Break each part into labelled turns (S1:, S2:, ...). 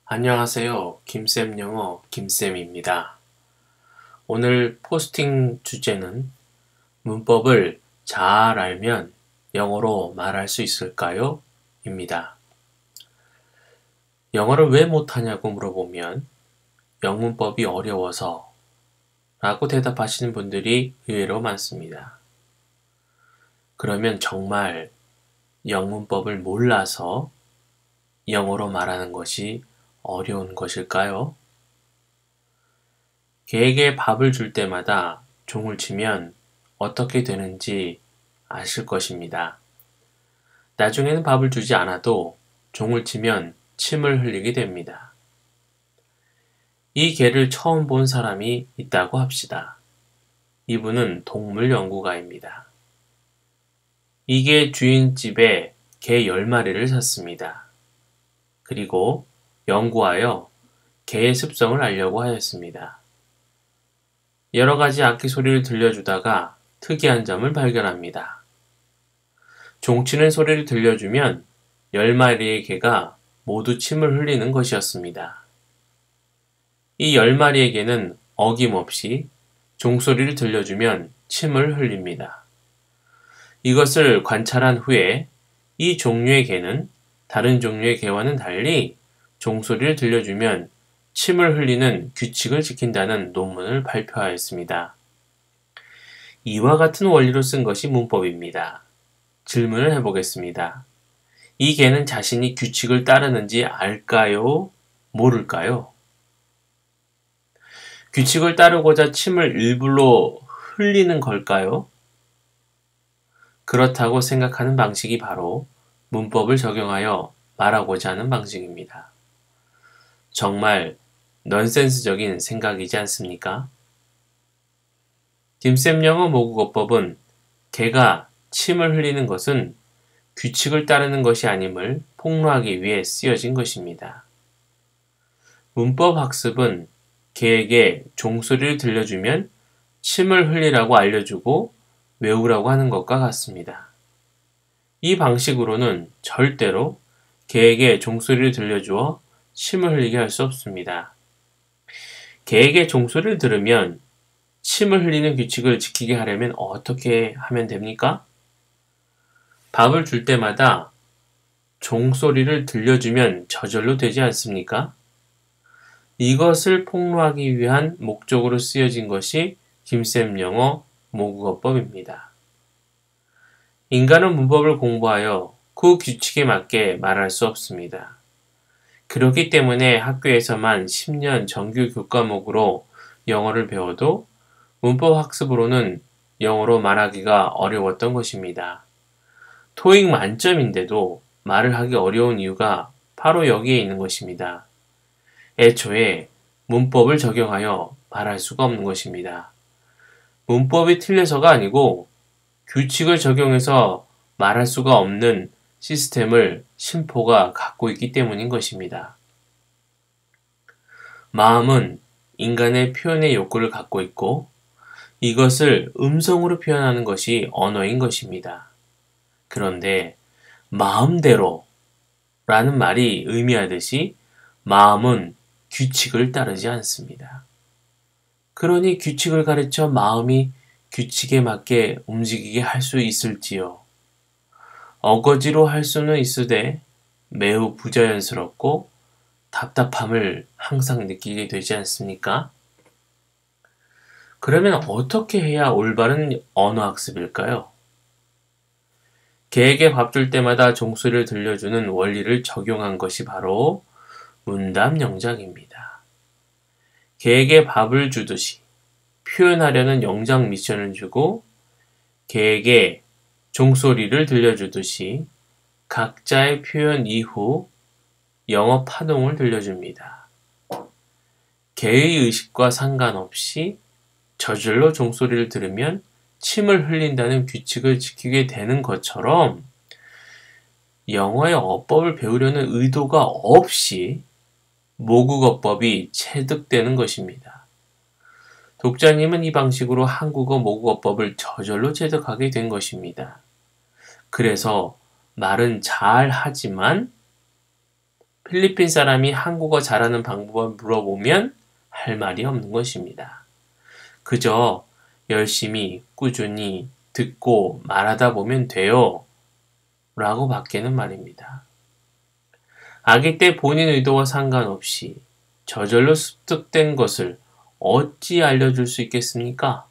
S1: 안녕하세요. 김쌤 영어 김쌤입니다. 오늘 포스팅 주제는 문법을 잘 알면 영어로 말할 수 있을까요? 입니다. 영어를 왜 못하냐고 물어보면 영문법이 어려워서 라고 대답하시는 분들이 의외로 많습니다. 그러면 정말 영문법을 몰라서 영어로 말하는 것이 어려운 것일까요? 개에게 밥을 줄 때마다 종을 치면 어떻게 되는지 아실 것입니다. 나중에는 밥을 주지 않아도 종을 치면 침을 흘리게 됩니다. 이 개를 처음 본 사람이 있다고 합시다. 이분은 동물 연구가입니다. 이게 주인집에 개 10마리를 샀습니다. 그리고 연구하여 개의 습성을 알려고 하였습니다. 여러 가지 악기 소리를 들려주다가 특이한 점을 발견합니다. 종치는 소리를 들려주면 10마리의 개가 모두 침을 흘리는 것이었습니다. 이 10마리의 개는 어김없이 종소리를 들려주면 침을 흘립니다. 이것을 관찰한 후에 이 종류의 개는 다른 종류의 개와는 달리 종소리를 들려주면 침을 흘리는 규칙을 지킨다는 논문을 발표하였습니다. 이와 같은 원리로 쓴 것이 문법입니다. 질문을 해보겠습니다. 이 개는 자신이 규칙을 따르는지 알까요? 모를까요? 규칙을 따르고자 침을 일부러 흘리는 걸까요? 그렇다고 생각하는 방식이 바로 문법을 적용하여 말하고자 하는 방식입니다. 정말 넌센스적인 생각이지 않습니까? 김쌤 영어 모국어법은 개가 침을 흘리는 것은 규칙을 따르는 것이 아님을 폭로하기 위해 쓰여진 것입니다. 문법 학습은 개에게 종소리를 들려주면 침을 흘리라고 알려주고 외우라고 하는 것과 같습니다. 이 방식으로는 절대로 개에게 종소리를 들려주어 침을 흘리게 할 수 없습니다. 개에게 종소리를 들으면 침을 흘리는 규칙을 지키게 하려면 어떻게 하면 됩니까? 밥을 줄 때마다 종소리를 들려주면 저절로 되지 않습니까? 이것을 폭로하기 위한 목적으로 쓰여진 것이 김쌤 영어 모국어법입니다. 인간은 문법을 공부하여 그 규칙에 맞게 말할 수 없습니다. 그렇기 때문에 학교에서만 10년 정규 교과목으로 영어를 배워도 문법 학습으로는 영어로 말하기가 어려웠던 것입니다. 토익 만점인데도 말을 하기 어려운 이유가 바로 여기에 있는 것입니다. 애초에 문법을 적용하여 말할 수가 없는 것입니다. 문법이 틀려서가 아니고 규칙을 적용해서 말할 수가 없는 시스템을 심포가 갖고 있기 때문인 것입니다. 마음은 인간의 표현의 욕구를 갖고 있고 이것을 음성으로 표현하는 것이 언어인 것입니다. 그런데 마음대로 라는 말이 의미하듯이 마음은 규칙을 따르지 않습니다. 그러니 규칙을 가르쳐 마음이 규칙에 맞게 움직이게 할 수 있을지요? 어거지로 할 수는 있으되 매우 부자연스럽고 답답함을 항상 느끼게 되지 않습니까? 그러면 어떻게 해야 올바른 언어학습일까요? 개에게 밥 줄 때마다 종소리를 들려주는 원리를 적용한 것이 바로 문답영작입니다. 개에게 밥을 주듯이 표현하려는 영작 미션을 주고 개에게 종소리를 들려주듯이 각자의 표현 이후 영어 파동을 들려줍니다. 개의 의식과 상관없이 저절로 종소리를 들으면 침을 흘린다는 규칙을 지키게 되는 것처럼 영어의 어법을 배우려는 의도가 없이 모국어법이 체득되는 것입니다. 독자님은 이 방식으로 한국어 모국어법을 저절로 체득하게 된 것입니다. 그래서 말은 잘 하지만 필리핀 사람이 한국어 잘하는 방법을 물어보면 할 말이 없는 것입니다. 그저 열심히 꾸준히 듣고 말하다 보면 돼요 라고 밖에는 말입니다. 아기 때 본인 의도와 상관없이 저절로 습득된 것을 어찌 알려줄 수 있겠습니까?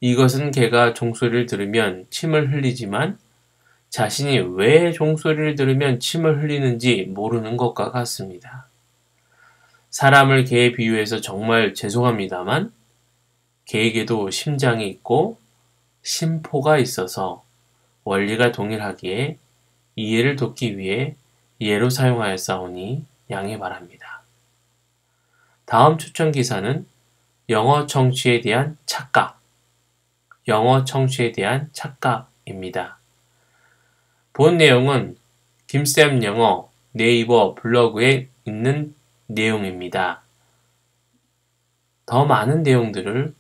S1: 이것은 개가 종소리를 들으면 침을 흘리지만 자신이 왜 종소리를 들으면 침을 흘리는지 모르는 것과 같습니다. 사람을 개에 비유해서 정말 죄송합니다만 개에게도 심장이 있고 심포가 있어서 원리가 동일하기에 이해를 돕기 위해 예로 사용하였사오니 양해 바랍니다. 다음 추천 기사는 영어 청취에 대한 착각입니다. 본 내용은 김쌤 영어 네이버 블로그에 있는 내용입니다. 더 많은 내용들을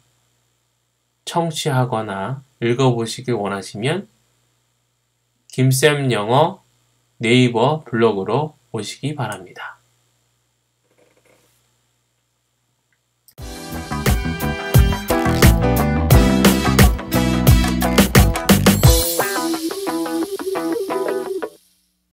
S1: 청취하거나 읽어보시길 원하시면 김쌤 영어 네이버 블로그로 오시기 바랍니다.